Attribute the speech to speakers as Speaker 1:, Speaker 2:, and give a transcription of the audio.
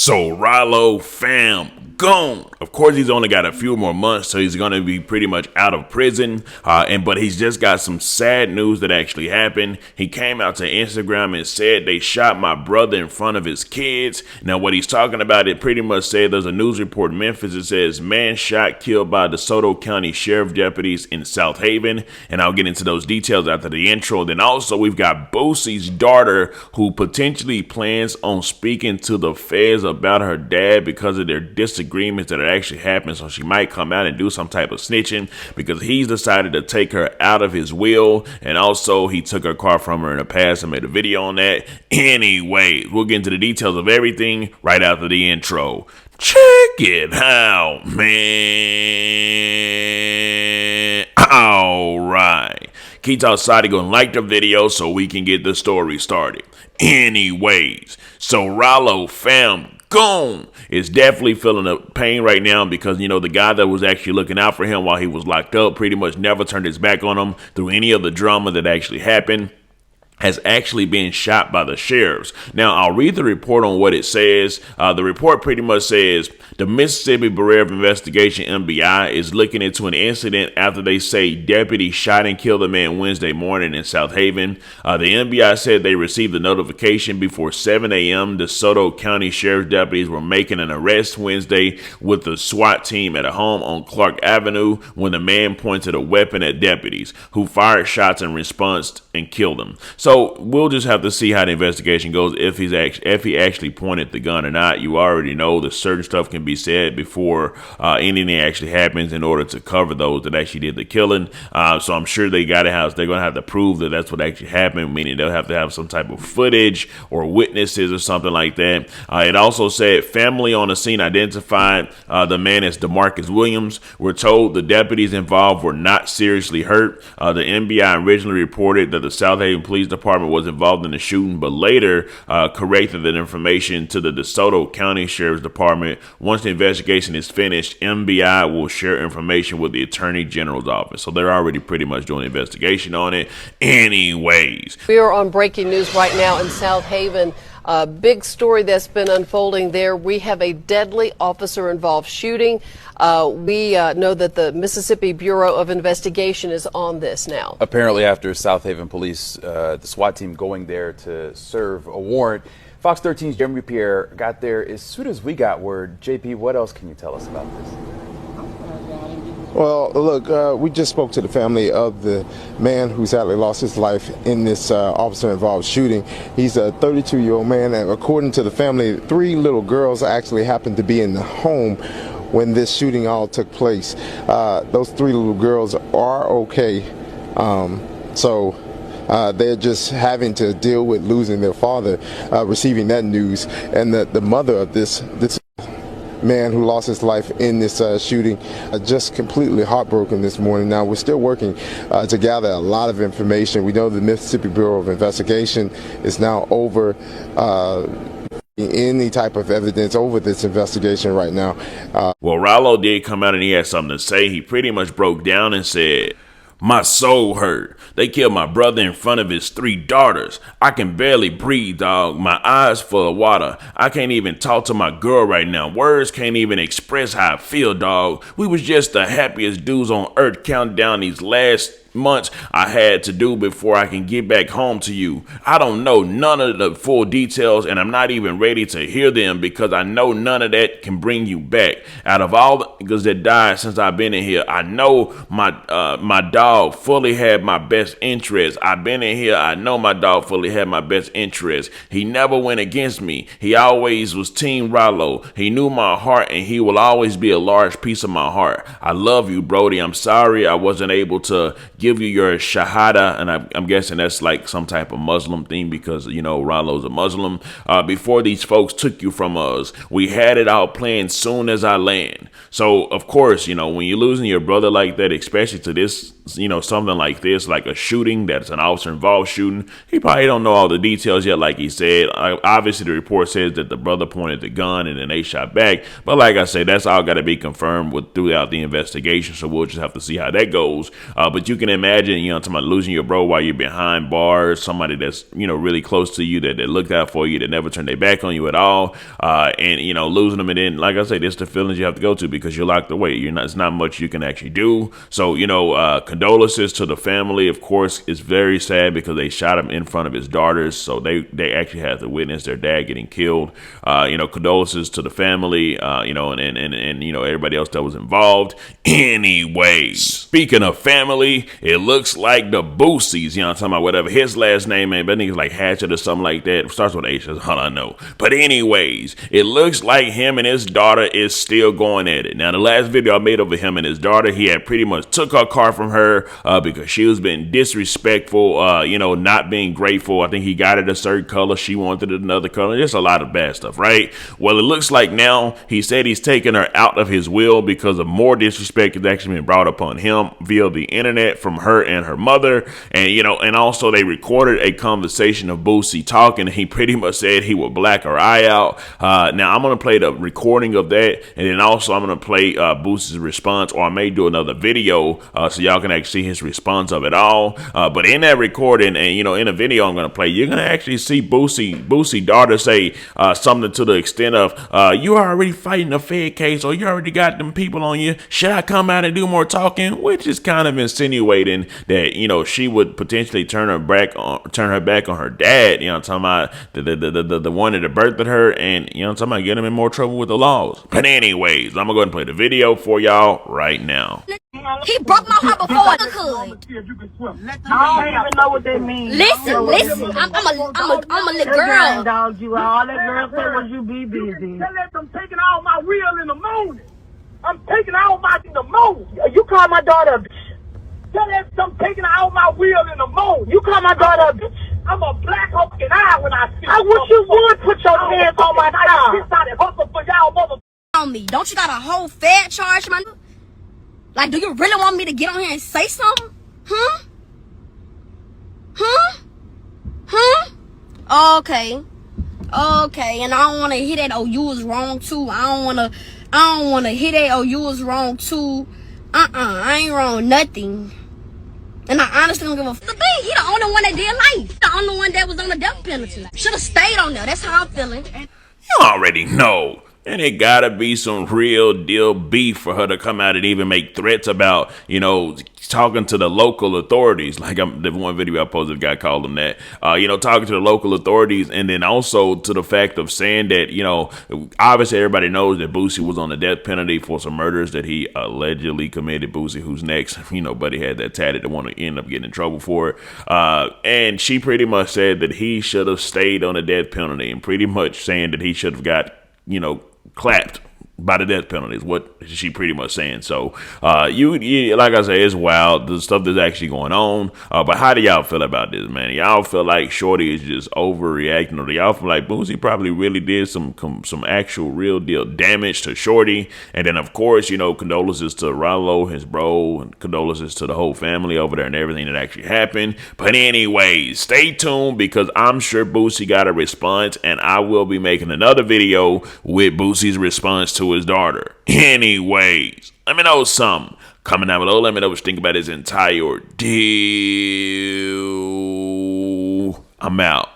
Speaker 1: So Ralo fam gone. Of course, he's only got a few more months, so he's going to be pretty much out of prison. But he's just got some sad news that actually happened. He came out to Instagram and said they shot my brother in front of his kids. Now, what he's talking about, it pretty much said there's a news report in Memphis. It says man shot, killed by DeSoto County Sheriff deputies in South Haven. And I'll get into those details after the intro. Then also we've got Boosie's daughter, who potentially plans on speaking to the feds about her dad because of their disagreements that are actually happening. So she might come out and do some type of snitching because he's decided to take her out of his will. And also he took her car from her in the past and made a video on that. Anyway, we'll get into the details of everything right after the intro. Check it out, man. All right. Keith outside to go and like the video so we can get the story started. Anyways, so Ralo fam gone is definitely feeling the pain right now because, you know, the guy that was actually looking out for him while he was locked up pretty much never turned his back on him through any of the drama that actually happened, has actually been shot by the sheriffs. Now, I'll read the report on what it says. The report pretty much says the Mississippi Bureau of Investigation, MBI, is looking into an incident after they say deputies shot and killed a man Wednesday morning in South Haven. The MBI said they received the notification before 7 a.m. DeSoto County Sheriff's deputies were making an arrest Wednesday with the SWAT team at a home on Clark Avenue when the man pointed a weapon at deputies, who fired shots in response and killed them. So we'll just have to see how the investigation goes, if he actually pointed the gun or not. You already know that certain stuff can be said before anything actually happens in order to cover those that actually did the killing. So I'm sure they're going to have to prove that that's what actually happened, meaning they'll have to have some type of footage or witnesses or something like that. It also said family on the scene identified the man as DeMarcus Williams. We're told the deputies involved were not seriously hurt. The NBI originally reported that the South Haven Police Department was involved in the shooting, but later corrected that information to the DeSoto County Sheriff's Department. Once the investigation is finished, MBI will share information with the Attorney General's office. So they're already pretty much doing an investigation on it. Anyways,
Speaker 2: we are on breaking news right now in South Haven. Big story that's been unfolding there. We have a deadly officer-involved shooting. We know that the Mississippi Bureau of Investigation is on this now.
Speaker 3: Apparently after South Haven Police, the SWAT team going there to serve a warrant, Fox 13's Jeremy Pierre got there as soon as we got word. JP, what else can you tell us about this?
Speaker 4: Well, look, we just spoke to the family of the man who sadly lost his life in this officer-involved shooting. He's a 32-year-old man, and according to the family, 3 little girls actually happened to be in the home when this shooting all took place. Those 3 little girls are okay, so they're just having to deal with losing their father, receiving that news, and the mother of this man who lost his life in this shooting, just completely heartbroken this morning. Now, we're still working to gather a lot of information. We know the Mississippi Bureau of Investigation is now over any type of evidence over this investigation right now.
Speaker 1: Well, Ralo did come out and he had something to say. He pretty much broke down and said, "My soul hurt. They killed my brother in front of his 3 daughters. I can barely breathe, dog. My eyes full of water. I can't even talk to my girl right now. Words can't even express how I feel, dog. We was just the happiest dudes on earth counting down these last months I had to do before I can get back home to you. I don't know none of the full details, and I'm not even ready to hear them because I know none of that can bring you back. Out of all the niggas that died since I've been in here, I know my dog fully had my best interest. I've been in here, I know my dog fully had my best interest. He never went against me. He always was Team Ralo. He knew my heart, and he will always be a large piece of my heart. I love you, Brody. I'm sorry I wasn't able to give you your shahada, and I'm guessing that's like some type of Muslim thing because, you know, Ralo's a Muslim. Before these folks took you from us, we had it all planned soon as I land. So, of course, you know, when you're losing your brother like that, especially to this, you know, something like this, like a shooting that's an officer-involved shooting, he probably don't know all the details yet, like he said. Obviously, the report says that the brother pointed the gun and then they shot back. But like I said, that's all got to be confirmed throughout the investigation, so we'll just have to see how that goes. But you can can imagine, you know, talking about losing your bro while you're behind bars, somebody that's, you know, really close to you, that looked out for you, that never turned their back on you at all, and, you know, losing them. And then, like I said, it's the feelings you have to go to because you're locked away. It's not much you can actually do. So, you know, condolences to the family. Of course, it's very sad because they shot him in front of his daughters. So they actually had to witness their dad getting killed. You know, condolences to the family, you know, and you know, everybody else that was involved. Anyways, speaking of family, it looks like the Boosies, you know what I'm talking about, whatever his last name is, but I think it's like Hatchet or something like that. It starts with H, that's all I know. But anyways, it looks like him and his daughter is still going at it. Now, the last video I made over him and his daughter, he had pretty much took her car from her because she was being disrespectful, you know, not being grateful. I think he got it a certain color. She wanted it another color. Just a lot of bad stuff, right? Well, it looks like now he said he's taking her out of his will because of more disrespect has actually been brought upon him via the internet from her and her mother. And, you know, and also they recorded a conversation of Boosie talking. He pretty much said he would black her eye out. Now I'm going to play the recording of that. And then also I'm going to play Boosie's response, or I may do another video so y'all can actually see his response of it all. But in that recording and, you know, in a video I'm going to play, you're going to actually see Boosie Daughter say something to the extent of, you are already fighting a Fed case, or you already got them people on you. Should I come out and do more talking? Which is kind of insinuating that, you know, she would potentially turn her back on her dad, you know what I'm talking about, the one that birthed her, and, you know what I'm talking about, get him in more trouble with the laws. But anyways, I'm gonna go ahead and play the video for y'all right now.
Speaker 5: He broke my heart before I could.
Speaker 6: I don't even know what that means.
Speaker 5: Listen, I'm a little girl.
Speaker 6: Dog, you all that girl said was you be busy. Tell them I'm taking all my wheel in the morning. I'm taking all my in the morning. You call my daughter a bitch. Tell them I'm taking all my wheel in the morning. You call my daughter a bitch. I'm a black fucking eye when I see. I wish you would put your hands on my car.
Speaker 5: On me, don't you got a whole Fed charge, man? Like, do you really want me to get on here and say something? Okay, and I don't want to hear that. Oh, you was wrong too. I don't want to hear that. Oh, you was wrong too. I ain't wrong nothing. And I honestly don't give a fuck. He the only one that did life. The only one that was on the death penalty. Should have stayed on there. That's how I'm feeling.
Speaker 1: You already know. And it gotta be some real deal beef for her to come out and even make threats about, you know, talking to the local authorities. Like the one video I posted, the guy called them that, you know, talking to the local authorities. And then also to the fact of saying that, you know, obviously everybody knows that Boosie was on the death penalty for some murders that he allegedly committed. Boosie, who's next, you know, buddy had that tatted to want to end up getting in trouble for it. And she pretty much said that he should have stayed on the death penalty, and pretty much saying that he should have got, you know, clapped by the death penalty is what she pretty much saying. So you like I say, it's wild, the stuff that's actually going on. But how do y'all feel about this, man? Y'all feel like Shorty is just overreacting, or do y'all feel like Boosie probably really did some actual real deal damage to Shorty? And then of course, you know, condolences to Ralo, his bro, and condolences to the whole family over there and everything that actually happened. But anyways, stay tuned because I'm sure Boosie got a response, and I will be making another video with Boosie's response to his daughter. Anyways, let me know something. Comment down below. Let me know what you think about his entire ordeal. I'm out.